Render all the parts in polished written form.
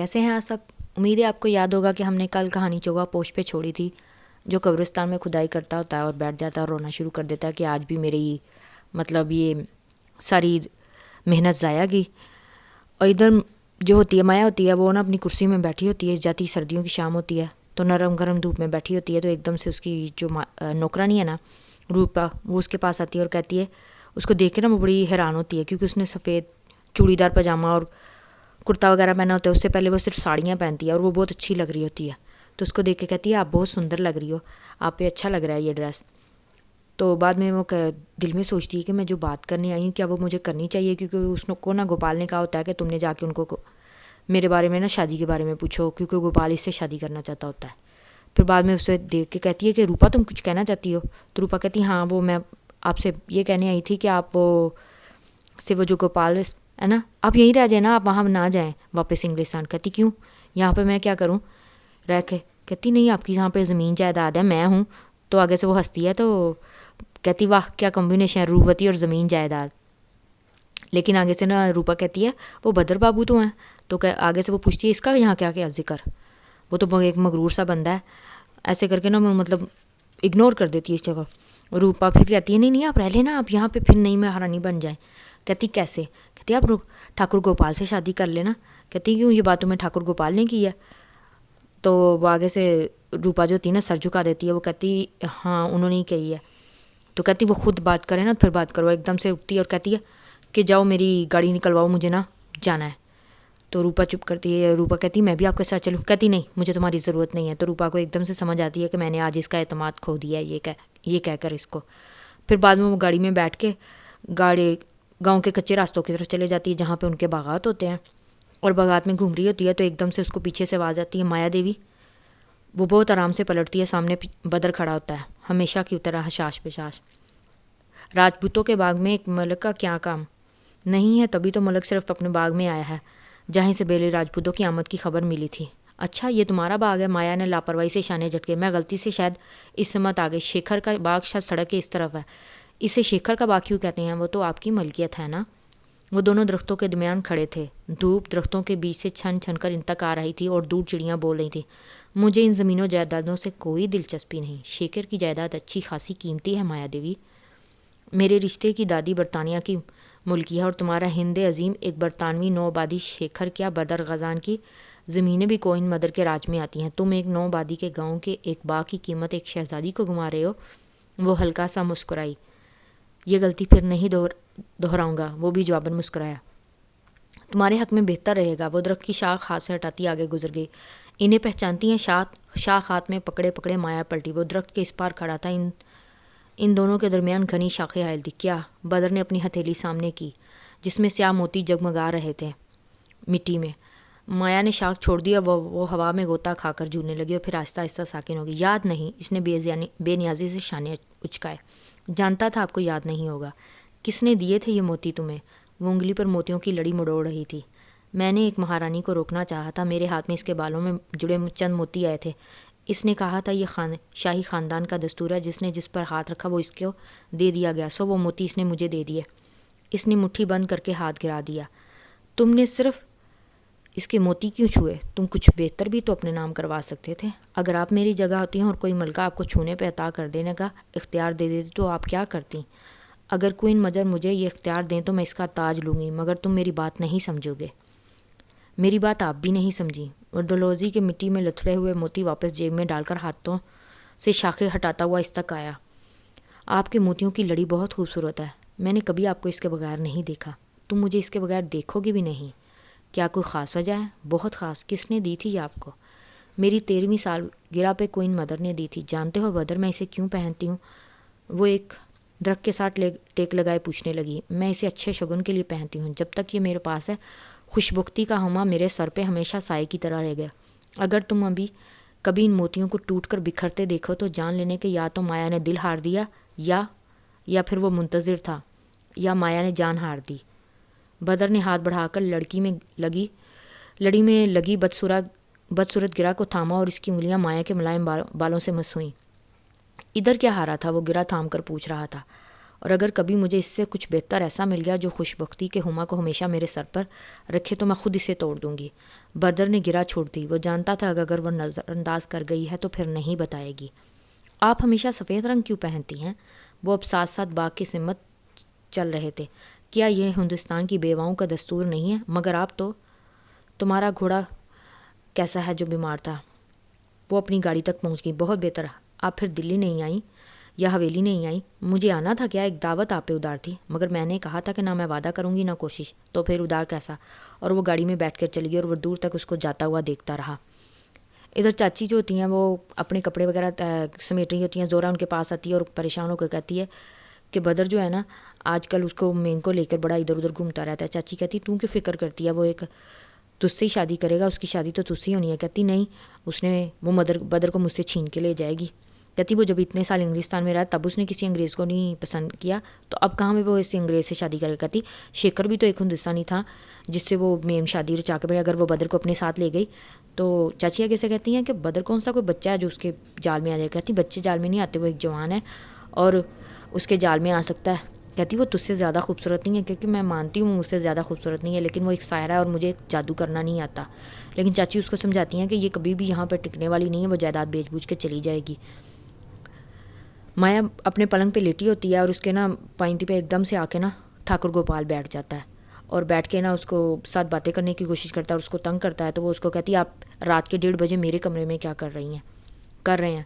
کیسے ہیں آپ سب؟ امید ہے آپ کو یاد ہوگا کہ ہم نے کل کہانی چوگا پوسٹ پہ چھوڑی تھی، جو قبرستان میں کھدائی کرتا ہوتا ہے اور بیٹھ جاتا ہے اور رونا شروع کر دیتا ہے کہ آج بھی میری یہ ساری محنت ضائع گئی۔ اور ادھر جو ہوتی ہے مایا ہوتی ہے وہ نا اپنی کرسی میں بیٹھی ہوتی ہے، جاتی سردیوں کی شام ہوتی ہے تو نرم گرم دھوپ میں بیٹھی ہوتی ہے، تو ایک دم سے اس کی جو نوکرانی ہے نا روپا، وہ اس کے پاس آتی ہے اور کہتی ہے، اس کو دیکھ کے نا وہ بڑی حیران ہوتی ہے کیونکہ اس نے سفید چوڑی دار پاجامہ اور کرتا وغیرہ پہنا ہوتا ہے، اس سے پہلے وہ صرف ساڑیاں پہنتی ہے اور وہ بہت اچھی لگ رہی ہوتی ہے، تو اس کو دیکھ کے کہتی ہے آپ بہت سندر لگ رہی ہو، آپ پہ اچھا لگ رہا ہے یہ ڈریس۔ تو بعد میں وہ دل میں سوچتی ہے کہ میں جو بات کرنے آئی ہوں کیا وہ مجھے کرنی چاہیے، کیونکہ اس کو نا گوپال نے کہا ہوتا ہے کہ تم نے جا کے ان کو میرے بارے میں نا شادی کے بارے میں پوچھو، کیونکہ گوپال اس سے شادی کرنا چاہتا ہوتا ہے۔ پھر بعد میں اسے دیکھ کے کہتی ہے کہ روپا تم کچھ کہنا چاہتی ہو؟ تو روپا کہتی ہاں وہ میں آپ سے یہ کہنے آئی تھی کہ آپ وہ جو گوپال ہے نا آپ یہیں رہ جائیں نا، آپ وہاں نہ جائیں واپس انگلستان۔ کہتی کیوں، یہاں پہ میں کیا کروں رہ کے؟ کہتی نہیں آپ کی یہاں پہ زمین جائیداد ہے، میں ہوں۔ تو آگے سے وہ ہنستی ہے تو کہتی واہ کیا کمبینیشن ہے، روپوتی اور زمین جائیداد۔ لیکن آگے سے نا روپا کہتی ہے وہ بدر بابو تو ہیں، تو آگے سے وہ پوچھتی ہے اس کا یہاں کیا کیا ذکر، وہ تو ایک مغرور سا بندہ ہے، ایسے کر کے نا اگنور کر دیتی ہے اس جگہ۔ روپا پھر کہتی ہے نہیں آپ رہ لینا، آپ یہاں پہ پھر نئی مہارانی بن جائیں۔ کہتی کیسے؟ کہتی آپ ٹھاکر گوپال سے شادی کر لینا۔ کہتی کیوں، یہ بات تمہیں ٹھاکر گوپال نے کی ہے؟ تو وہ آگے سے روپا جو ہوتی ہے نا سر جھکا دیتی ہے، وہ کہتی ہاں انہوں نے ہی کہی ہے۔ تو کہتی وہ خود بات کرے نا پھر بات کرو، ایک دم سے اٹھتی ہے اور کہتی ہے کہ جاؤ میری گاڑی نکلواؤ، مجھے نا جانا ہے۔ تو روپا چپ کرتی ہے، روپا کہتی میں بھی آپ کے ساتھ چلوں؟ کہتی نہیں مجھے تمہاری ضرورت نہیں ہے۔ تو روپا کو ایک دم سے سمجھ آتی ہے کہ میں نے آج اس کا اعتماد کھو دیا ہے، یہ کہہ کر اس کو پھر بعد میں وہ گاڑی میں بیٹھ کے گاؤں کے کچے راستوں کی طرف چلے جاتی ہے جہاں پہ ان کے باغات ہوتے ہیں، اور باغات میں گھوم رہی ہوتی ہے تو ایک دم سے اس کو پیچھے سے آواز آتی ہے مایا دیوی۔ وہ بہت آرام سے پلٹتی ہے، سامنے بدر کھڑا ہوتا ہے ہمیشہ کی طرح حشاش پشاش۔ راجپوتوں کے باغ میں ایک ملک کا کیا کام نہیں ہے، تبھی تو ملک صرف اپنے باغ میں آیا ہے جہیں سے بیلے راجپوتوں کی آمد کی خبر ملی تھی۔ اچھا یہ تمہارا باغ ہے؟ مایا نے لاپرواہی سے شانے جھٹکے۔ میں غلطی سے شاید اس سمت آ گئی، شیکھر کا باغ شاید سڑک کے اس طرف ہے۔ اسے شیکھر کا باغ کیوں کہتے ہیں؟ وہ تو آپ کی ملکیت ہے نا۔ وہ دونوں درختوں کے درمیان کھڑے تھے، دھوپ درختوں کے بیچ سے چھن چھن کر ان تک آ رہی تھی اور دور چڑیاں بول رہی تھیں مجھے ان زمینوں جائیدادوں سے کوئی دلچسپی نہیں، شیکھر کی جائیداد اچھی خاصی قیمتی ہے مایا دیوی۔ میرے رشتے کی دادی برطانیہ کی ملکی ہے اور تمہارا ہند عظیم ایک برطانوی نو آبادی شیکھر کیا بدر غزان کی زمینیں بھی کوئن مدر کے راج میں آتی ہیں، تم ایک نو آبادی کے گاؤں کے ایک باغ کی قیمت ایک شہزادی کو گما رہے ہو۔ وہ ہلکا سا مسکرائی۔ یہ غلطی پھر نہیں دہراؤں گا، وہ بھی جواباً مسکرایا۔ تمہارے حق میں بہتر رہے گا۔ وہ درخت کی شاخ ہاتھ سے ہٹاتی آگے گزر گئی۔ انہیں پہچانتی ہیں؟ شاخ ہاتھ میں پکڑے پکڑے مایا پلٹی۔ وہ درخت کے اس پار کھڑا تھا، ان دونوں کے درمیان گھنی شاخیں حائل تھی۔ کیا؟ بدر نے اپنی ہتھیلی سامنے کی جس میں سیاہ موتی جگمگا رہے تھے مٹی میں۔ مایا نے شاخ چھوڑ دیا، وہ ہوا میں غوطہ کھا کر جھولنے لگی اور پھر آہستہ آہستہ ساکن ہوگی۔ یاد نہیں؟ اس نے بے نیازی سے شانے اچکائے۔ جانتا تھا آپ کو یاد نہیں ہوگا۔ کس نے دیے تھے یہ موتی تمہیں؟ وہ انگلی پر موتیوں کی لڑی مڑوڑ رہی تھی۔ میں نے ایک مہارانی کو روکنا چاہا تھا، میرے ہاتھ میں اس کے بالوں میں جڑے چند موتی آئے تھے۔ اس نے کہا تھا یہ شاہی خاندان کا دستور ہے، جس نے جس پر ہاتھ رکھا وہ اس کو دے دیا گیا، سو وہ موتی اس نے مجھے دے دیے۔ اس نے مٹھی بند کر کے ہاتھ گرا دیا۔ تم نے صرف اس کے موتی کیوں چھوئے؟ تم کچھ بہتر بھی تو اپنے نام کروا سکتے تھے۔ اگر آپ میری جگہ ہوتی ہیں اور کوئی ملکہ آپ کو چھونے پہ عطا کر دینے کا اختیار دے دیتی تو آپ کیا کرتی؟ اگر کوئن مدر مجھے یہ اختیار دیں تو میں اس کا تاج لوں گی، مگر تم میری بات نہیں سمجھو گے۔ میری بات آپ بھی نہیں سمجھی۔ اور ڈلہوزی کے مٹی میں لتھڑے ہوئے موتی واپس جیب میں ڈال کر ہاتھوں سے شاخیں ہٹاتا ہوا اس تک آیا۔ آپ کے موتیوں کی لڑی بہت خوبصورت ہے، میں نے کبھی آپ کو اس کے بغیر نہیں دیکھا، تم مجھے اس کے بغیر دیکھو گے بھی نہیں۔ کیا کوئی خاص وجہ ہے؟ بہت خاص۔ کس نے دی تھی یہ آپ کو؟ میری 13ویں سالگرہ پہ کوئن مدر نے دی تھی۔ جانتے ہو بدر میں اسے کیوں پہنتی ہوں؟ وہ ایک درخت کے ساتھ ٹیک لگائے پوچھنے لگی۔ میں اسے اچھے شگن کے لیے پہنتی ہوں، جب تک یہ میرے پاس ہے خوشبختی کا ہما میرے سر پہ ہمیشہ سائے کی طرح رہ گیا۔ اگر تم ابھی کبھی ان موتیوں کو ٹوٹ کر بکھرتے دیکھو تو جان لینے کہ یا تو مایا نے دل ہار دیا یا پھر وہ منتظر تھا، یا مایا نے جان ہار دی۔ بدر نے ہاتھ بڑھا کر لڑی میں لگی بدصورت گرہ کو تھاما اور اس کی انگلیاں مایا کے ملائم بالوں سے مس ہوئیں۔ ادھر کیا ہارا تھا؟ وہ گرہ تھام کر پوچھ رہا تھا اور اگر کبھی مجھے اس سے کچھ بہتر ایسا مل گیا جو خوش بختی کے ہما کو ہمیشہ میرے سر پر رکھے تو میں خود اسے توڑ دوں گی۔ بدر نے گرا چھوڑ دی۔ وہ جانتا تھا اگر وہ نظر انداز کر گئی ہے تو پھر نہیں بتائے گی۔ آپ ہمیشہ سفید رنگ کیوں پہنتی ہیں؟ وہ اب ساتھ ساتھ باغ کی سمت چل رہے تھے۔ کیا یہ ہندوستان کی بیواؤں کا دستور نہیں ہے؟ مگر آپ تو، تمہارا گھوڑا کیسا ہے جو بیمار تھا؟ وہ اپنی گاڑی تک پہنچ گئی۔ بہت بہتر۔ آپ پھر دلی نہیں آئیں یا حویلی نہیں آئیں؟ مجھے آنا تھا، کیا ایک دعوت آپ پہ ادار تھی؟ مگر میں نے کہا تھا کہ نہ میں وعدہ کروں گی نہ کوشش، تو پھر ادار کیسا؟ اور وہ گاڑی میں بیٹھ کر چلی گئی اور وہ دور تک اس کو جاتا ہوا دیکھتا رہا۔ ادھر چاچی جو ہوتی ہیں وہ اپنے کپڑے وغیرہ سمیٹ رہی ہوتی ہیں۔ زورا ان کے پاس آتی ہے اور پریشان ہو کر کہتی ہے کہ بدر جو ہے نا آج کل اس کو مین کو لے کر بڑا ادھر ادھر گھومتا رہتا ہے۔ چاچی کہتی تو کیوں فکر کرتی ہے؟ وہ ایک تجھ سے ہی شادی کرے گا، اس کی شادی تو تجھ سے ہی ہونی ہے۔ کہتی نہیں، اس نے وہ بدر کو مجھ سے چھین کے لے جائے گی۔ کہتی وہ جب اتنے سال انگلستان میں رہا تب اس نے کسی انگریز کو نہیں پسند کیا، تو اب کہاں میں وہ اس انگریز سے شادی کرے؟ کہتی شیکھر بھی تو ایک ہندوستانی تھا جس سے وہ میم شادی رچا کے، اگر وہ بدر کو اپنے ساتھ لے گئی تو چاچی آگے سے کہتی ہیں کہ بدر کون سا کوئی بچہ ہے جو اس کے جال میں آ جائے؟ کہتی بچے جال میں نہیں آتے، وہ ایک جوان ہے اور اس کے جال میں آ سکتا ہے۔ کہتی وہ تجھ سے زیادہ خوبصورت نہیں ہے، کیونکہ میں مانتی ہوں مجھ سے زیادہ خوبصورت نہیں ہے، لیکن وہ ایک سائرہ ہے اور مجھے جادو کرنا نہیں آتا۔ لیکن چاچی اس کو سمجھاتی ہیں کہ یہ کبھی بھی یہاں پہ ٹکنے والی نہیں ہے، وہ جائیداد بیچ بوجھ کے چلی جائے گی۔ مایا اپنے پلنگ پہ لیٹی ہوتی ہے اور اس کے نا پائنتی پہ ایک دم سے آ کے نا ٹھاکر گوپال بیٹھ جاتا ہے اور بیٹھ کے نا اس کو ساتھ باتیں کرنے کی کوشش کرتا ہے اور اس کو تنگ کرتا ہے۔ تو وہ اس کو کہتی ہے آپ رات کے 1:30 بجے میرے کمرے میں کیا کر رہے ہیں؟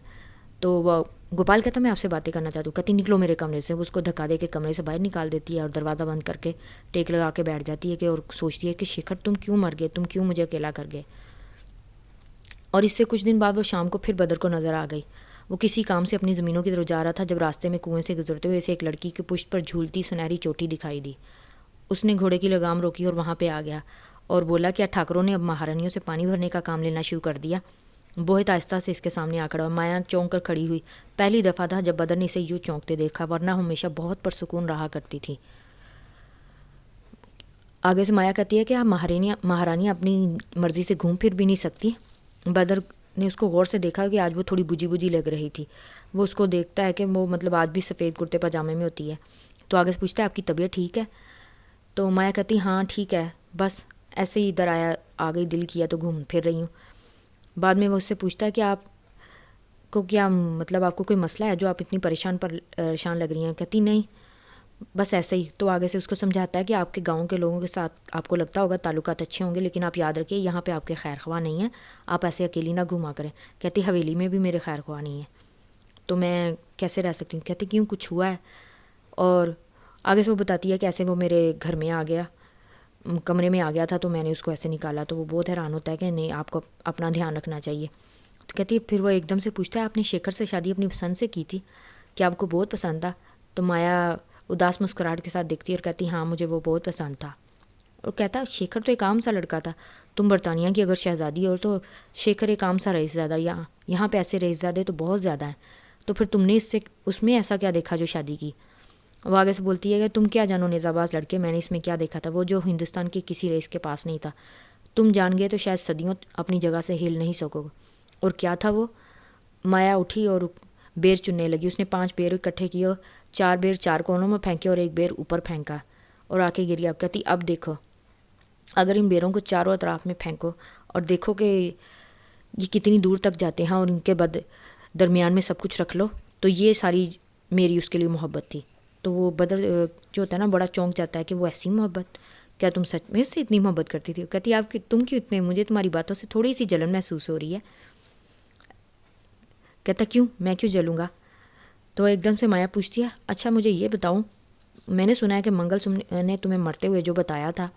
تو وہ گوپال کہتا ہے میں آپ سے باتیں کرنا چاہتا ہوں۔ کہتی نکلو میرے کمرے سے۔ وہ اس کو دھکا دے کے کمرے سے باہر نکال دیتی ہے اور دروازہ بند کر کے ٹیک لگا کے بیٹھ جاتی ہے کہ اور سوچتی ہے کہ شیکھر تم کیوں مر گئے، تم کیوں مجھے اکیلا کر گئے؟ اور اس سے کچھ دن بعد وہ شام کو پھر بدر کو نظر آ گئی۔ وہ کسی کام سے اپنی زمینوں کی طرف جا رہا تھا جب راستے میں کنویں سے گزرتے ہوئے اسے ایک لڑکی کی پشت پر جھولتی سنہری چوٹی دکھائی دی۔ اس نے گھوڑے کی لگام روکی اور وہاں پہ آ گیا اور بولا کیا ٹھاکروں نے اب مہارانیوں سے پانی بھرنے کا کام لینا شروع کر دیا؟ بہت آہستہ سے اس کے سامنے آ کھڑا اور مایا چونک کر کھڑی ہوئی۔ پہلی دفعہ تھا جب بدر نے اسے یوں چونکتے دیکھا، ورنہ ہمیشہ بہت پرسکون رہا کرتی تھی۔ آگے سے مایا کہتی ہے کہ آپ مہارانیاں اپنی مرضی سے گھوم پھر بھی نہیں سکتی۔ بدر نے اس کو غور سے دیکھا کہ آج وہ تھوڑی بجھی بجھی لگ رہی تھی۔ وہ اس کو دیکھتا ہے کہ وہ آج بھی سفید کرتے پاجامے میں ہوتی ہے، تو آگے سے پوچھتا ہے آپ کی طبیعت ٹھیک ہے؟ تو مایا کہتی ہاں ٹھیک ہے، بس ایسے ہی ادھر آ گئی، دل کیا تو گھوم پھر رہی ہوں۔ بعد میں وہ اس سے پوچھتا ہے کہ آپ کو کیا آپ کو کوئی مسئلہ ہے جو آپ اتنی پریشان لگ رہی ہیں؟ کہتی نہیں، بس ایسے ہی۔ تو آگے سے اس کو سمجھاتا ہے کہ آپ کے گاؤں کے لوگوں کے ساتھ آپ کو لگتا ہوگا تعلقات اچھے ہوں گے، لیکن آپ یاد رکھیے یہاں پہ آپ کے خیر خواہ نہیں ہیں، آپ ایسے اکیلی نہ گھوما کریں۔ کہتی حویلی میں بھی میرے خیر خواہ نہیں ہیں، تو میں کیسے رہ سکتی ہوں؟ کہتی کیوں، کچھ ہوا ہے؟ اور آگے سے وہ بتاتی ہے کہ ایسے وہ میرے گھر میں آ گیا، کمرے میں آ گیا تھا تو میں نے اس کو ایسے نکالا۔ تو وہ بہت حیران ہوتا ہے کہ نہیں، آپ کو اپنا دھیان رکھنا چاہیے۔ تو کہتی ہے پھر وہ ایک دم سے پوچھتا ہے آپ نے شیکھر سے شادی اپنی پسند سے کی تھی؟ کیا آپ کو بہت پسند تھا؟ تو مایا اداس مسکراہٹ کے ساتھ دیکھتی ہے اور کہتی ہاں مجھے وہ بہت پسند تھا۔ اور کہتا شیکھر تو ایک عام سا لڑکا تھا، تم برطانیہ کی اگر شہزادی ہو تو شیکھر ایک عام سا رئیس زادہ، یہاں پہ ایسے رئیس زادے تو بہت زیادہ ہیں، تو پھر تم نے اس میں ایسا کیا دیکھا جو شادی کی؟ وہ آگے سے بولتی ہے کہ تم کیا جانو نیزہ باز لڑکے، میں نے اس میں کیا دیکھا تھا وہ جو ہندوستان کے کسی رئیس کے پاس نہیں تھا، تم جان گئے تو شاید صدیوں اپنی جگہ سے ہل نہیں سکو گے۔ اور کیا تھا وہ؟ مایا اٹھی اور بیر چننے لگی۔ اس نے 5 بیر اکٹھے کیے اور 4 بیر 4 کونوں میں پھینکے اور 1 بیر اوپر پھینکا اور آ کے گری۔ اب کہتی اب دیکھو، اگر ان بیروں کو چاروں اطراف میں پھینکو اور دیکھو کہ یہ کتنی دور تک جاتے ہیں اور ان کے درمیان میں سب کچھ رکھ لو، تو یہ ساری میری اس کے لیے محبت تھی۔ تو وہ بدر جو ہوتا ہے نا بڑا چونک جاتا ہے کہ وہ ایسی محبت، کیا تم سچ میں اس سے اتنی محبت کرتی تھی؟ کہتی آپ تم کیوں اتنے، مجھے تمہاری باتوں سے تھوڑی سی جلن محسوس ہو رہی ہے۔ کہتا کیوں، میں کیوں جلوں گا؟ تو ایک دم سے مایا پوچھتی ہے اچھا مجھے یہ بتاؤں، میں نے سنا ہے کہ منگل سنگھ نے تمہیں مرتے ہوئے جو بتایا تھا،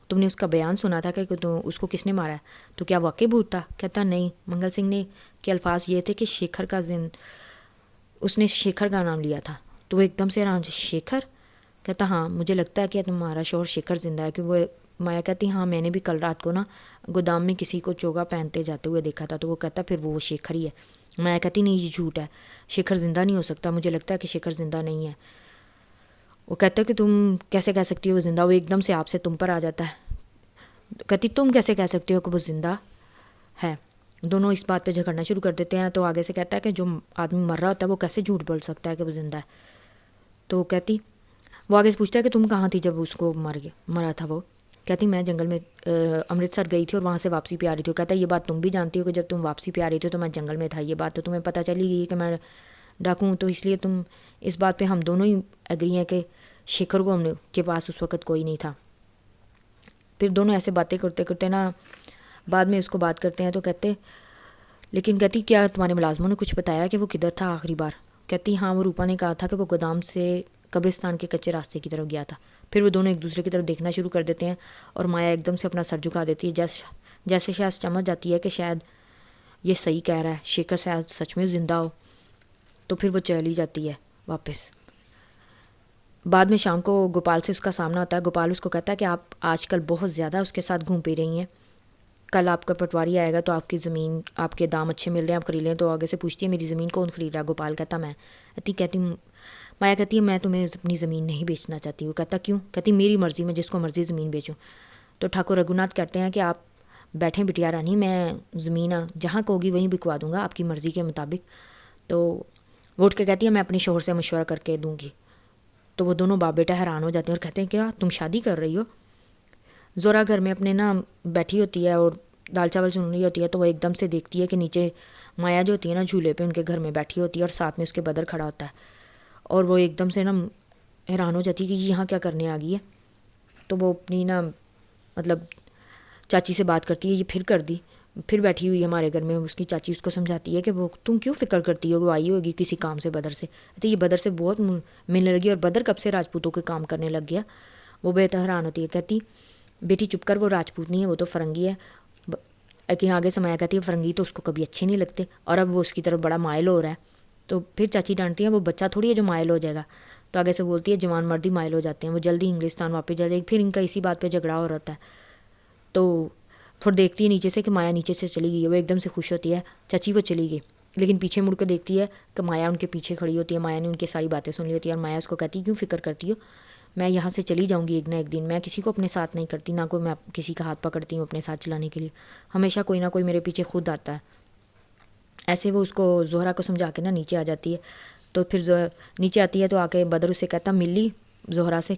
تم نے اس کا بیان سنا تھا کہ اس کو کس نے مارا ہے، تو کیا واقعی بھوت تھا؟ کہتا نہیں، منگل سنگھ نے کے الفاظ یہ تھے کہ اس نے شیکھر کا نام لیا تھا۔ تو وہ ایک دم سے حیران، شیکھر؟ کہتا ہاں مجھے لگتا ہے کہ تمہارا شوہر شیکھر زندہ ہے، کہ وہ مایا کہتی ہاں میں نے بھی کل رات کو نا گودام میں کسی کو چوگا پہنتے جاتے ہوئے دیکھا تھا۔ تو وہ کہتا پھر وہ شیکھر ہی ہے۔ مایا کہتی نہیں یہ جھوٹ ہے، شیکھر زندہ نہیں ہو سکتا، مجھے لگتا ہے کہ شیکھر زندہ نہیں ہے۔ وہ کہتا کہ تم کیسے کہہ سکتی ہو وہ زندہ؟ وہ ایک دم سے آپ سے تم پر آ جاتا ہے۔ کہتی تم کیسے کہہ سکتی ہو کہ وہ زندہ ہے؟ دونوں اس بات پہ جھگڑنا شروع کر دیتے ہیں۔ تو آگے سے کہتا ہے کہ جو آدمی مر رہا ہوتا ہے وہ کیسے جھوٹ بول سکتا ہے کہ وہ زندہ ہے؟ تو کہتی وہ آگے سے پوچھتا ہے کہ تم کہاں تھی جب اس کو مرا تھا وہ. کہتی میں جنگل میں امرتسر گئی تھی اور وہاں سے واپسی پہ آ رہی تھی. کہتا ہے یہ بات تم بھی جانتی ہو کہ جب تم واپسی پہ آ رہی تھی تو میں جنگل میں تھا, یہ بات تو تمہیں پتہ چلی گئی کہ میں ڈاکو ہوں, تو اس لیے تم اس بات پہ ہم دونوں ہی ایگری ہیں کہ شیکھر کو ہم کے پاس اس وقت کوئی نہیں تھا. پھر دونوں ایسے باتیں کرتے کرتے نا بعد میں اس کو بات کرتے ہیں تو کہتے لیکن کہتی کیا تمہارے ملازموں نے کچھ بتایا کہ وہ کدھر تھا آخری بار؟ کہتی ہاں وہ روپا نے کہا تھا کہ وہ گودام سے قبرستان کے کچے راستے کی طرف گیا تھا. پھر وہ دونوں ایک دوسرے کی طرف دیکھنا شروع کر دیتے ہیں اور مایا ایک دم سے اپنا سر جھکا دیتی ہے جیسے شاید سمجھ جاتی ہے کہ شاید یہ صحیح کہہ رہا ہے, شیکھر شاید سچ میں زندہ ہو. تو پھر وہ چلی جاتی ہے واپس. بعد میں شام کو گوپال سے اس کا سامنا ہوتا ہے. گوپال اس کو کہتا ہے کہ آپ آج کل بہت زیادہ اس کے ساتھ گھوم پھر رہی ہیں, کل آپ کا پٹواری آئے گا تو آپ کی زمین آپ کے دام اچھے مل رہے ہیں آپ خرید لیں. تو آگے سے پوچھتی ہے میری زمین کون خرید رہا ہے؟ گوپال کہتا میں. کہتی مایا کہتی ہے میں تمہیں اپنی زمین نہیں بیچنا چاہتی. وہ کہتا کیوں؟ کہتی میری مرضی, میں جس کو مرضی زمین بیچوں. تو ٹھاکر رگھوناتھ کہتے ہیں کہ آپ بیٹھیں بٹیا رانی, میں زمین جہاں کو ہوگی وہیں بکوا دوں گا آپ کی مرضی کے مطابق. تو وہ اٹھ کے کہتی ہے میں اپنے شوہر سے مشورہ کر کے دوں گی. تو وہ دونوں باپ بیٹا حیران ہو جاتے ہیں اور کہتے ہیں کیا تم شادی کر رہی ہو؟ زورا گھر میں اپنے نا بیٹھی ہوتی ہے اور دال چاول چن رہی ہوتی ہے تو وہ ایک دم سے دیکھتی ہے کہ نیچے مایا جو ہوتی ہے نا جھولے پہ ان کے گھر میں بیٹھی ہوتی ہے اور ساتھ میں اس کے بدر کھڑا ہوتا ہے. اور وہ ایک دم سے نا حیران ہو جاتی ہے کہ یہاں کیا کرنے آ گئی ہے. تو وہ اپنی نا مطلب چاچی سے بات کرتی ہے, یہ پھر کر دی, پھر بیٹھی ہوئی ہے ہمارے گھر میں. اس کی چاچی اس کو سمجھاتی ہے کہ وہ تم کیوں فکر کرتی ہو, وہ آئی ہوگی کسی کام سے بدر سے. تو یہ بدر سے بہت ملنے لگی اور بدر کب سے راجپوتوں کے کام کرنے لگ گیا. وہ بے حیران ہوتی ہے. کہتی بیٹی چپ کر, وہ راجپوت نہیں ہے وہ تو فرنگی ہے. لیکن آگے سمایا کہتی ہے فرنگی تو اس کو کبھی اچھے نہیں لگتے اور اب وہ اس کی طرف بڑا مائل ہو رہا ہے. تو پھر چاچی ڈانٹتی ہیں وہ بچہ تھوڑی ہے جو مائل ہو جائے گا. تو آگے سے بولتی ہے جوان مرد ہی مائل ہو جاتے ہیں, وہ جلدی انگلستان واپس جا جائے. پھر ان کا اسی بات پہ جھگڑا ہو رہتا ہے. تو پھر دیکھتی ہے نیچے سے کہ مایا نیچے سے چلی گئی ہے. وہ ایک دم سے خوش ہوتی ہے چاچی وہ چلی گئی, لیکن پیچھے مڑ کے دیکھتی ہے کہ مایا ان کے پیچھے کھڑی ہوتی ہے. مایا نے ان کی ساری باتیں سن لی ہوتی ہے اور مایا اس کو کہتی ہے کیوں فکر کرتی ہو, میں یہاں سے چلی جاؤں گی ایک نہ ایک دن. میں کسی کو اپنے ساتھ نہیں کرتی, نہ کوئی میں کسی کا ہاتھ پکڑتی ہوں اپنے ساتھ چلانے کے لیے, ہمیشہ کوئی نہ کوئی میرے پیچھے خود آتا ہے. ایسے وہ اس کو زہرا کو سمجھا کے نا نیچے آ جاتی ہے. تو پھر نیچے آتی ہے تو آ کے بدر اسے کہتا ملی زہرا سے.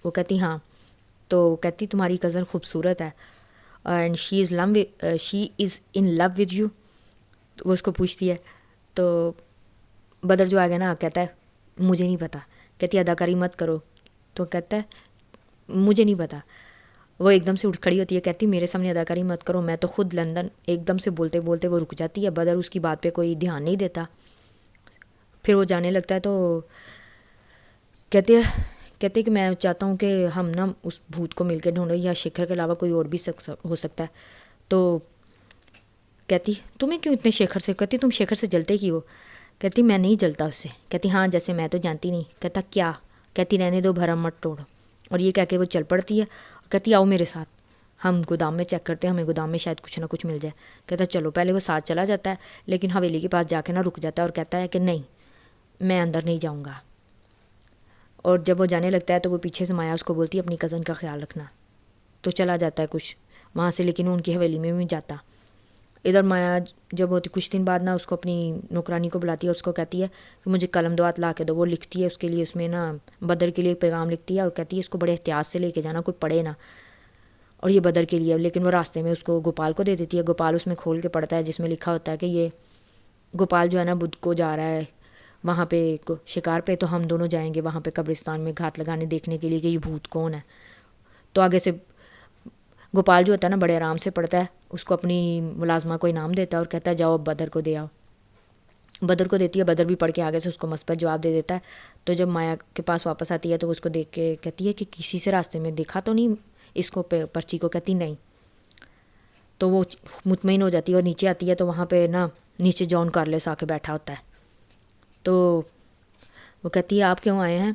وہ کہتی ہاں. تو کہتی تمہاری کزن خوبصورت ہے and she is in love with you. وہ اس کو پوچھتی ہے تو بدر جو آ گیا نا کہتا ہے مجھے نہیں پتہ. کہتی اداکاری مت کرو. تو کہتا ہے مجھے نہیں پتہ. وہ ایک دم سے اٹھ کھڑی ہوتی ہے. کہتی میرے سامنے اداکاری مت کرو, میں تو خود لندن. ایک دم سے بولتے بولتے وہ رک جاتی ہے. بدر اس کی بات پہ کوئی دھیان نہیں دیتا. پھر وہ جانے لگتا ہے تو کہتے کہ میں چاہتا ہوں کہ ہم نا اس بھوت کو مل کے ڈھونڈیں, یا شیکھر کے علاوہ کوئی اور بھی ہو سکتا ہے. تو کہتی تمہیں کیوں اتنے شیکھر سے, کہتی تم شیکھر سے جلتے کی ہو. کہتی میں نہیں جلتا اس سے. کہتی ہاں جیسے میں تو جانتی نہیں. کہتا کیا؟ کہتی رہنے دو بھرم مت توڑو. اور یہ کہہ کے وہ چل پڑتی ہے اور کہتی آؤ میرے ساتھ, ہم گودام میں چیک کرتے ہیں, ہمیں گودام میں شاید کچھ نہ کچھ مل جائے. کہتا چلو. پہلے وہ ساتھ چلا جاتا ہے لیکن حویلی کے پاس جا کے نا رک جاتا ہے اور کہتا ہے کہ نہیں میں اندر نہیں جاؤں گا. اور جب وہ جانے لگتا ہے تو وہ پیچھے سے مایا اس کو بولتی ہے اپنی کزن کا خیال رکھنا. تو چلا جاتا ہے کچھ وہاں سے, لیکن وہ ان کی حویلی میں بھی جاتا. ادھر مایا جب ہوتی کچھ دن بعد نا اس کو اپنی نوکرانی کو بلاتی ہے اور اس کو کہتی ہے کہ مجھے قلم دوات لا کے دو. وہ لکھتی ہے اس کے لیے, اس میں نا بدر کے لیے پیغام لکھتی ہے اور کہتی ہے اس کو بڑے احتیاط سے لے کے جانا, کوئی پڑھے نا. اور یہ بدر کے لیے, لیکن وہ راستے میں اس کو گوپال کو دے دیتی ہے. گوپال اس میں کھول کے پڑھتا ہے جس میں لکھا ہوتا ہے کہ یہ گوپال جو ہے نا بدھ کو جا رہا ہے وہاں پہ شکار پہ, تو ہم دونوں جائیں گے وہاں پہ قبرستان میں گھات لگانے دیکھنے کے لیے کہ یہ بھوت کون ہے. تو آگے سے گوپال جو ہوتا ہے نا بڑے آرام سے پڑھتا ہے, اس کو اپنی ملازمہ کو انعام دیتا ہے اور کہتا ہے جاؤ اب بدر کو دے آؤ. بدر کو دیتی ہے, بدر بھی پڑھ کے آگے سے اس کو مثبت جواب دے دیتا ہے. تو جب مایا کے پاس واپس آتی ہے تو اس کو دیکھ کے کہتی ہے کہ کسی سے راستے میں دیکھا تو نہیں اس کو پرچی کو. کہتی نہیں. تو وہ مطمئن ہو جاتی ہے اور نیچے آتی ہے تو وہاں پہ نا نیچے جان کارلس آ کے بیٹھا ہوتا ہے. تو وہ کہتی ہے آپ کیوں آئے ہیں؟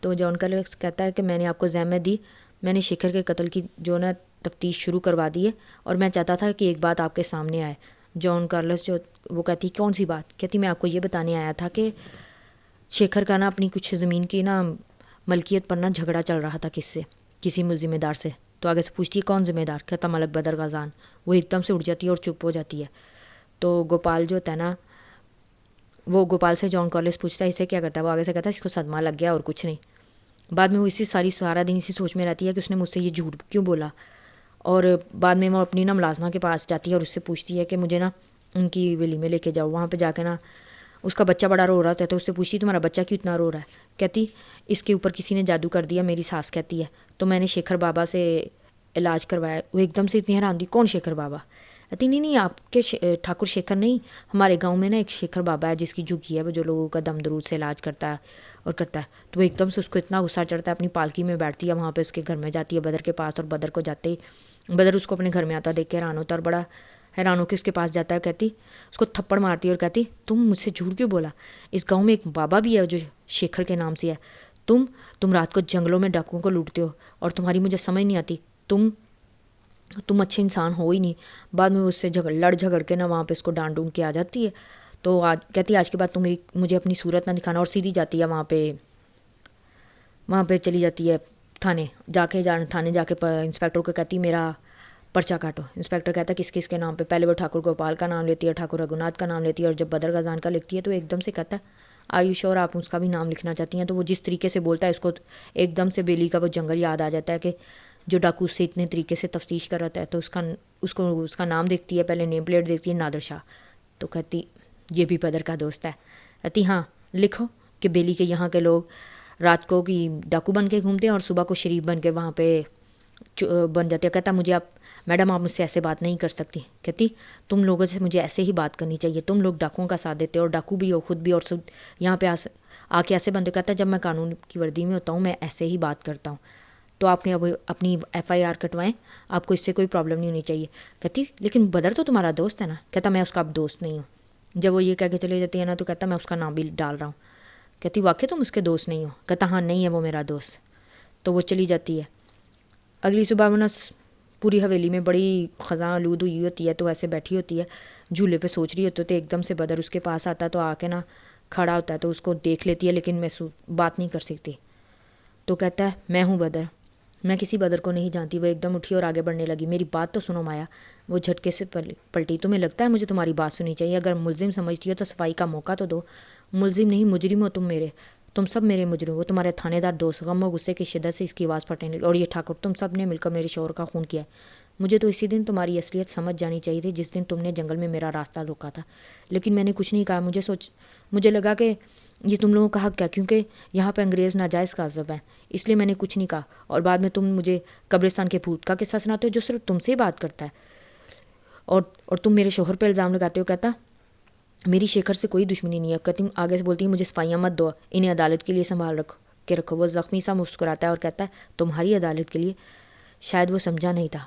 تو جان کارلس کہتا ہے کہ میں نے آپ کو زحمت دی, میں نے شیکھر کے قتل کی جو نا تفتیش شروع کروا دی ہے اور میں چاہتا تھا کہ ایک بات آپ کے سامنے آئے. جان کارلس جو وہ کہتی کون سی بات؟ کہتی میں آپ کو یہ بتانے آیا تھا کہ شیکھر کا نا اپنی کچھ زمین کی نا ملکیت پر نا جھگڑا چل رہا تھا کسی ذمہ دار سے. تو آگے سے پوچھتی ہے کون ذمہ دار؟ کہتا ملک بدر غازان. وہ ایک دم سے اٹھ جاتی ہے اور چپ ہو جاتی ہے. تو گوپال جو ہوتا ہے نا وہ گوپال سے جان کارلس پوچھتا ہے اسے کیا کرتا ہے، وہ آگے سے کہتا ہے اس کو صدمہ لگ گیا اور کچھ نہیں. بعد میں وہ سارا دن اسی سوچ میں رہتی ہے کہ اس نے مجھ سے یہ جھوٹ کیوں بولا. اور بعد میں وہ اپنی ملازمہ کے پاس جاتی ہے اور اس سے پوچھتی ہے کہ مجھے ان کی ویلی میں لے کے جاؤ. وہاں پہ جا کے اس کا بچہ بڑا رو رہا ہوتا ہے تو اس سے پوچھتی تمہارا بچہ کیوں اتنا رو رہا ہے. کہتی اس کے اوپر کسی نے جادو کر دیا، میری ساس کہتی ہے، تو میں نے شیکھر بابا سے علاج کروایا. وہ ایک دم سے اتنی حیران تھی، کون شیکھر بابا؟ کہتی نہیں آپ کے ٹھاکر شیکھر نہیں، ہمارے گاؤں میں ایک شیکھر بابا ہے جس کی جھگی ہے، وہ جو لوگوں کا دم درود سے علاج کرتا ہے اور کرتا ہے. تو وہ ایک دم سے اس کو اتنا غصہ چڑھتا ہے، اپنی پالکی میں بیٹھتی ہے، وہاں پہ اس کے گھر میں جاتی ہے بدر کے پاس. اور بدر کو جاتے ہی بدر اس کو اپنے گھر میں آتا دیکھ کے حیران ہوتا ہے اور بڑا حیران ہو کے اس کے پاس جاتا ہے. کہتی اس کو تھپڑ مارتی ہے اور کہتی تم مجھ سے جھوٹ کیوں بولا؟ اس گاؤں میں ایک بابا بھی ہے جو شیکھر کے نام سے ہے. تم رات کو جنگلوں میں ڈاکوؤں کو لوٹتے ہو اور تمہاری مجھے سمجھ نہیں آتی، تم اچھے انسان ہو ہی نہیں. بعد میں اس سے لڑ جھگڑ کے وہاں پہ اس کو ڈانٹ ڈونٹ کے آ جاتی ہے. تو کہتی آج کے بعد تم مجھے اپنی صورت نہ دکھانا. اور سیدھی جاتی ہے وہاں پہ چلی جاتی ہے تھانے جا کے انسپیکٹر کو کہتی میرا پرچہ کاٹو. انسپیکٹر کہتا ہے کس کے نام پہ؟ پہلے وہ ٹھاکر گوپال کا نام لیتی ہے، ٹھاکر رگھوناتھ کا نام لیتی ہے، اور جب بدر غزان کا لکھتی ہے تو ایک دم سے کہتا ہے آیوش اور آپ اس کا بھی نام لکھنا چاہتی ہیں؟ تو وہ جس طریقے سے بولتا ہے اس کو ایک دم سے بیلی کا وہ جنگل یاد آ جاتا ہے کہ جو ڈاکو سے اتنے طریقے سے تفتیش کر رہا ہے. تو اس کا نام دیکھتی ہے، پہلے نیم پلیٹ دیکھتی ہے نادر شاہ. تو کہتی یہ بھی بدر کا دوست ہے. کہتی ہاں لکھو کہ بیلی کے یہاں کے لوگ رات کو کی ڈاکو بن کے گھومتے ہیں اور صبح کو شریف بن کے وہاں پہ بن جاتے ہیں. کہتا مجھے میڈم آپ مجھ سے ایسے بات نہیں کر سکتی. کہتی تم لوگوں سے مجھے ایسے ہی بات کرنی چاہیے، تم لوگ ڈاکوؤں کا ساتھ دیتے ہو، اور ڈاکو بھی ہو خود بھی، اور یہاں پہ آ کے ایسے بندے. کہتا ہے جب میں قانون کی وردی میں ہوتا ہوں میں ایسے ہی بات کرتا ہوں. تو آپ نے اب اپنی FIR کٹوائیں، آپ کو اس سے کوئی پرابلم نہیں ہونی چاہیے. کہتی لیکن بدر تو تمہارا دوست ہے نا. کہتا میں اس کا اب دوست نہیں ہوں. جب وہ یہ کہہ کے چلے جاتی ہے تو کہتا میں اس کا نام بھی ڈال رہا ہوں. کہتی واقعی تم اس کے دوست نہیں ہو؟ کہتا ہاں نہیں ہے وہ میرا دوست. تو وہ چلی جاتی ہے. اگلی صبح وہ پوری حویلی میں بڑی خزاں آلود ہوئی ہوتی ہے، تو ایسے بیٹھی ہوتی ہے جھولے پہ سوچ رہی ہوتی ہے. تو ایک دم سے بدر اس کے پاس آتا ہے، تو آ کے کھڑا ہوتا ہے، تو اس کو دیکھ لیتی ہے لیکن میں بات نہیں کر سکتی. تو کہتا ہے میں ہوں بدر، میں کسی بدر کو نہیں جانتی. وہ ایک دم اٹھی اور آگے بڑھنے لگی. میری بات تو سنو مایا. وہ جھٹکے سے پلٹی. تمہیں لگتا ہے مجھے تمہاری بات سننی چاہیے؟ اگر ملزم سمجھتی ہو تو صفائی کا موقع تو دو. ملزم نہیں مجرم ہو تم سب میرے مجرم. وہ تمہارے تھانے دار دوست. غم و غصے کی شدت سے اس کی آواز پھٹنے لگی. اور یہ ٹھاکر تم سب نے مل کر میرے شوہر کا خون کیا ہے. مجھے تو اسی دن تمہاری اصلیت سمجھ جانی چاہیے تھی جس دن تم نے جنگل میں میرا راستہ روکا تھا. لیکن میں نے کچھ نہیں کہا. مجھے لگا کہ یہ تم لوگوں کا حق کیا، کیونکہ یہاں پہ انگریز ناجائز قاذف ہیں، اس لیے میں نے کچھ نہیں کہا. اور بعد میں تم مجھے قبرستان کے بھوت کا قصہ سناتے ہو جو صرف تم سے ہی بات کرتا ہے، اور تم میرے شوہر پہ الزام لگاتے ہو. کہتا میری شیکھر سے کوئی دشمنی نہیں ہے. کہتی آگے سے بولتی ہے مجھے صفائیاں مت دو، انہیں عدالت کے لیے سنبھال رکھو. وہ زخمی سا مسکراتا ہے اور کہتا ہے تمہاری عدالت کے لیے؟ شاید وہ سمجھا نہیں تھا.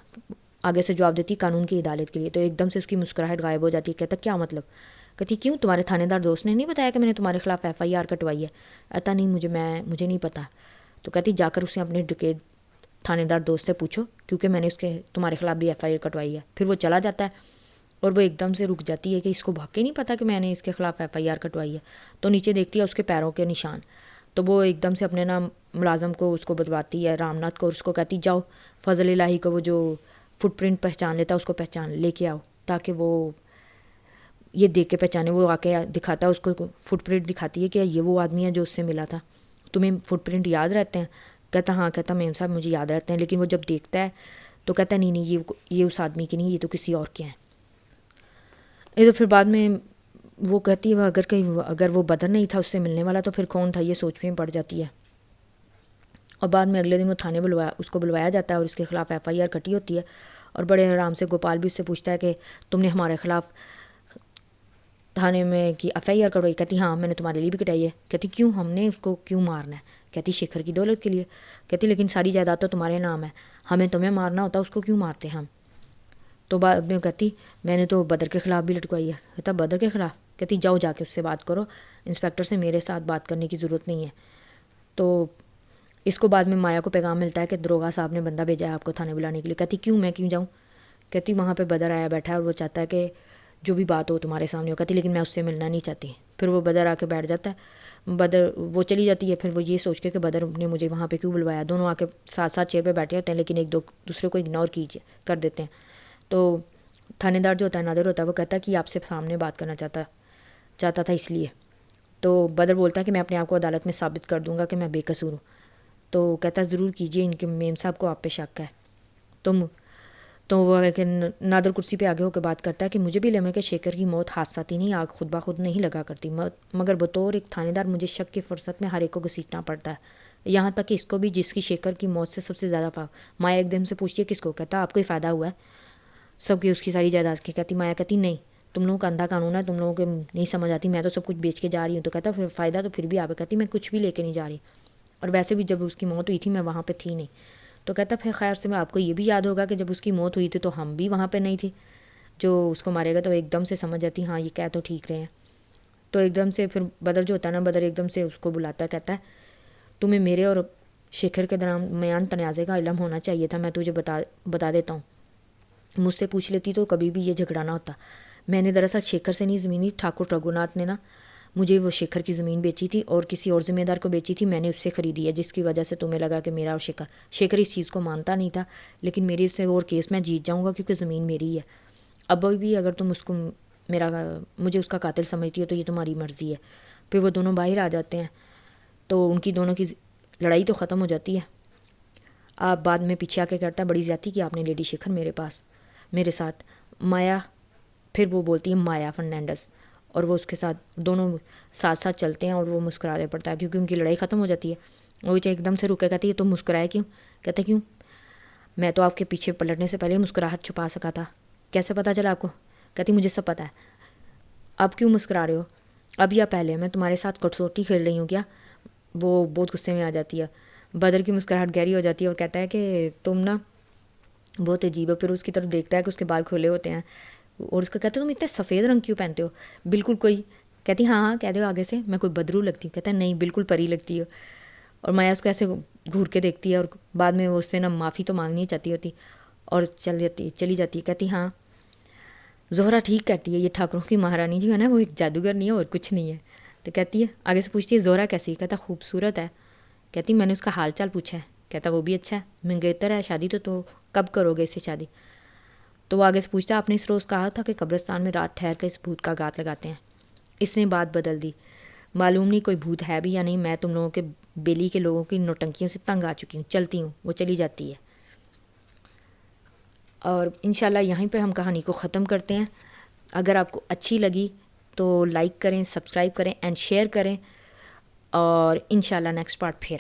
آگے سے جواب دیتی قانون کی عدالت کے لیے. تو ایک دم سے اس کی مسکراہٹ غائب ہو جاتی ہے. کہتا کیا مطلب؟ کہتی کیوں تمہارے تھانے دار دوست نے نہیں بتایا کہ میں نے تمہارے خلاف FIR کٹوائی ہے؟ ایتا نہیں مجھے نہیں پتا. تو کہتی جا کر اسے اپنے ڈکیت تھانے دار دوست سے پوچھو، کیونکہ میں نے تمہارے خلاف بھی FIR کٹوائی ہے. پھر وہ چلا جاتا ہے اور وہ ایک دم سے رک جاتی ہے کہ اس کو واقعی نہیں پتا کہ میں نے اس کے خلاف FIR کٹوائی ہے. تو نیچے دیکھتی ہے اس کے پیروں کے نشان. تو وہ ایک دم سے اپنے ملازم کو اس کو بتواتی ہے رام ناتھ کو، اور اس کو کہتی جاؤ فضل الہی کو وہ جو فٹ پرنٹ پہچان لیتا ہے اس کو پہچان لے کے آؤ، تاکہ وہ یہ دیکھ کے پہچانے. وہ آ کے دکھاتا ہے اس کو فٹ پرنٹ دکھاتی ہے کہ یہ وہ آدمی ہے جو اس سے ملا تھا. تمہیں فٹ پرنٹ یاد رہتے ہیں؟ کہتا ہاں. کہتا میم صاحب مجھے یاد رہتے ہیں. لیکن وہ جب دیکھتا ہے تو کہتا نہیں یہ اس آدمی کی نہیں، یہ تو کسی اور کے ہیں. تو پھر بعد میں وہ کہتی ہے اگر وہ بدر نہیں تھا اس سے ملنے والا تو پھر کون تھا؟ یہ سوچ میں پڑ جاتی ہے. اور بعد میں اگلے دن وہ تھانے اس کو بلوایا جاتا ہے اور اس کے خلاف FIR کٹی ہوتی ہے. اور بڑے آرام سے گوپال بھی اس سے پوچھتا ہے کہ تم نے ہمارے خلاف تھانے میں کی FIR کٹوائی؟ کہتی ہاں میں نے تمہارے لیے بھی کٹائی ہے. کہتی کیوں؟ ہم نے اس کو کیوں مارنا ہے؟ کہتی شیکھر کی دولت کے لیے. کہتی لیکن ساری جائیداد تو تمہارے نام ہے، ہمیں تمہیں مارنا ہوتا اس کو کیوں مارتے ہم؟ تو بعد میں کہتی میں نے تو بدر کے خلاف بھی لٹکوائی ہے. کہتا بدر کے خلاف؟ کہتی جاؤ جا کے اس سے بات کرو، انسپیکٹر سے میرے ساتھ بات کرنے کی ضرورت نہیں ہے. تو اس کو بعد میں مایا کو پیغام ملتا ہے کہ دروگا صاحب نے بندہ بھیجا ہے آپ کو تھانے بلانے کے لیے. کہتی کیوں؟ میں کیوں جاؤں؟ کہتی وہاں پہ بدر آیا بیٹھا ہے اور وہ چاہتا ہے کہ جو بھی بات ہو تمہارے سامنے ہو. کہتی لیکن میں اس سے ملنا نہیں چاہتی. پھر وہ بدر آ کے بیٹھ جاتا ہے. وہ چلی جاتی ہے. پھر وہ یہ سوچ کے کہ بدر نے مجھے وہاں پہ کیوں بلوایا. دونوں آ کے ساتھ ساتھ چیئر پہ بیٹھے ہوتے ہیں لیکن ایک دوسرے کو اگنور کر دیتے ہیں. تو تھانے دار جو ہوتا ہے نادر ہوتا ہے وہ کہتا ہے کہ آپ سے سامنے بات کرنا چاہتا تھا اس لیے. تو بدر بولتا ہے کہ میں اپنے آپ کو عدالت میں ثابت کر دوں گا کہ میں بے قصور ہوں. تو کہتا ہے ضرور کیجیے، ان کے میم صاحب کو آپ پہ شک ہے. تو وہ کہ نادر کرسی پہ آگے ہو کے بات کرتا ہے کہ مجھے بھی لمحے کہ شیکر کی موت حادثاتی نہیں، آگ خود بخود نہیں لگا کرتی، مگر بطور ایک تھانے دار مجھے شک کی فرصت میں ہر ایک کو گھسیٹنا پڑتا ہے، یہاں تک کہ اس کو بھی جس کی شیکر کی موت سے سب سے زیادہ مایا ایک دم سے پوچھتی ہے کس کو؟ کہتا آپ کو ہی فائدہ ہوا ہے سب کی، اس کی ساری جائیداد کی. کہتی مایا کہتی نہیں، تم لوگوں کا اندھا قانون ہے، تم لوگوں کے نہیں سمجھ آتی، میں تو سب کچھ بیچ کے جا رہی ہوں. تو کہتا پھر فائدہ تو پھر بھی آپ. کہتی میں کچھ بھی لے کے نہیں جا رہی، اور ویسے بھی جب اس کی موت ہوئی تھی میں وہاں پہ تھی نہیں. تو کہتا پھر خیر سے میں آپ کو یہ بھی یاد ہوگا کہ جب اس کی موت ہوئی تھی تو ہم بھی وہاں پہ نہیں تھے، جو اس کو مارے گا. تو ایک دم سے سمجھ جاتی ہاں یہ کہہ تو ٹھیک رہے ہیں. تو ایک دم سے پھر بدر جو ہوتا ہے نا، بدر ایک دم سے اس کو بلاتا ہے، کہتا ہے تمہیں میرے اور شیکھر کے درمیان تنازع کا علم ہونا چاہیے تھا، میں تجھے بتا دیتا ہوں. مجھ سے پوچھ لیتی تو کبھی بھی یہ جھگڑا نہ ہوتا. میں نے دراصل شیکھر سے نہیں زمین لی، ٹھاکر رگھوناتھ نے نا مجھے وہ شیکھر کی زمین بیچی تھی اور کسی اور ذمہ دار کو بیچی تھی، میں نے اس سے خریدی ہے، جس کی وجہ سے تمہیں لگا کہ میرا اور شیکھر اس چیز کو مانتا نہیں تھا، لیکن میری سے اور کیس میں جیت جاؤں گا کیونکہ زمین میری ہے. اب بھی اگر تم اس کو مجھے اس کا قاتل سمجھتی ہو تو یہ تمہاری مرضی ہے. پھر وہ دونوں باہر آ جاتے ہیں تو ان کی دونوں کی لڑائی تو ختم ہو جاتی ہے. آپ بعد میں پیچھے آ کے کہتا ہے بڑی زیادتی کی آپ نے لیڈی شیکھر میرے ساتھ. مایا پھر وہ بولتی ہے مایا فرنینڈس، اور وہ اس کے ساتھ دونوں ساتھ ساتھ چلتے ہیں اور وہ مسکرانے پڑتا ہے کیونکہ ان کی لڑائی ختم ہو جاتی ہے. وہ ایک دم سے رکے، کہتی ہے تم مسکرائے کیوں؟ کہتے کیوں؟ میں تو آپ کے پیچھے پلٹنے سے پہلے مسکراہٹ چھپا سکا تھا. کیسے پتہ چلا آپ کو؟ کہتی مجھے سب پتہ ہے. اب کیوں مسکرا رہے ہو؟ اب یا پہلے؟ میں تمہارے ساتھ کٹسوٹی کھیل رہی ہوں کیا؟ وہ بہت غصے میں آ جاتی ہے. بدر کی مسکراہٹ گہری ہو جاتی ہے اور کہتا ہے کہ تم نا بہت عجیب ہے. پھر اس کی طرف دیکھتا ہے کہ اس کے بال کھولے ہوتے ہیں اور اس کو کہتے تم اتنے سفید رنگ کیوں پہنتے ہو؟ بالکل کوئی. کہتی ہاں کہہ دو آگے سے، میں کوئی بدرو لگتی ہوں؟ کہتا ہے نہیں بالکل پری لگتی ہو. اور مایا اس کو ایسے گھور کے دیکھتی ہے اور بعد میں وہ اس سے نا معافی تو مانگنی چاہتی ہوتی اور چلی جاتی ہے. کہتی ہاں زہرا ٹھیک کہتی ہے، یہ ٹھاکروں کی مہارانی جو ہے نا وہ ایک جادوگر نہیں ہے اور کچھ نہیں ہے. تو کہتی ہے آگے سے پوچھتی ہے زہرا کیسی؟ کہتا خوبصورت ہے. کہتی میں نے اس کا حال چال پوچھا ہے. کہتا وہ بھی اچھا ہے، منگیتر ہے، شادی تو کب کرو گے اس سے شادی؟ تو وہ آگے سے پوچھتا آپ نے اس روز کہا تھا کہ قبرستان میں رات ٹھہر کے اس بھوت کا گات لگاتے ہیں. اس نے بات بدل دی. معلوم نہیں کوئی بھوت ہے بھی یا نہیں، میں تم لوگوں کے بیلی کے لوگوں کی نوٹنکیوں سے تنگ آ چکی ہوں، چلتی ہوں. وہ چلی جاتی ہے. اور انشاءاللہ یہیں پہ ہم کہانی کو ختم کرتے ہیں. اگر آپ کو اچھی لگی تو لائک کریں، سبسکرائب کریں اینڈ شیئر کریں، اور انشاءاللہ نیکسٹ پارٹ پھر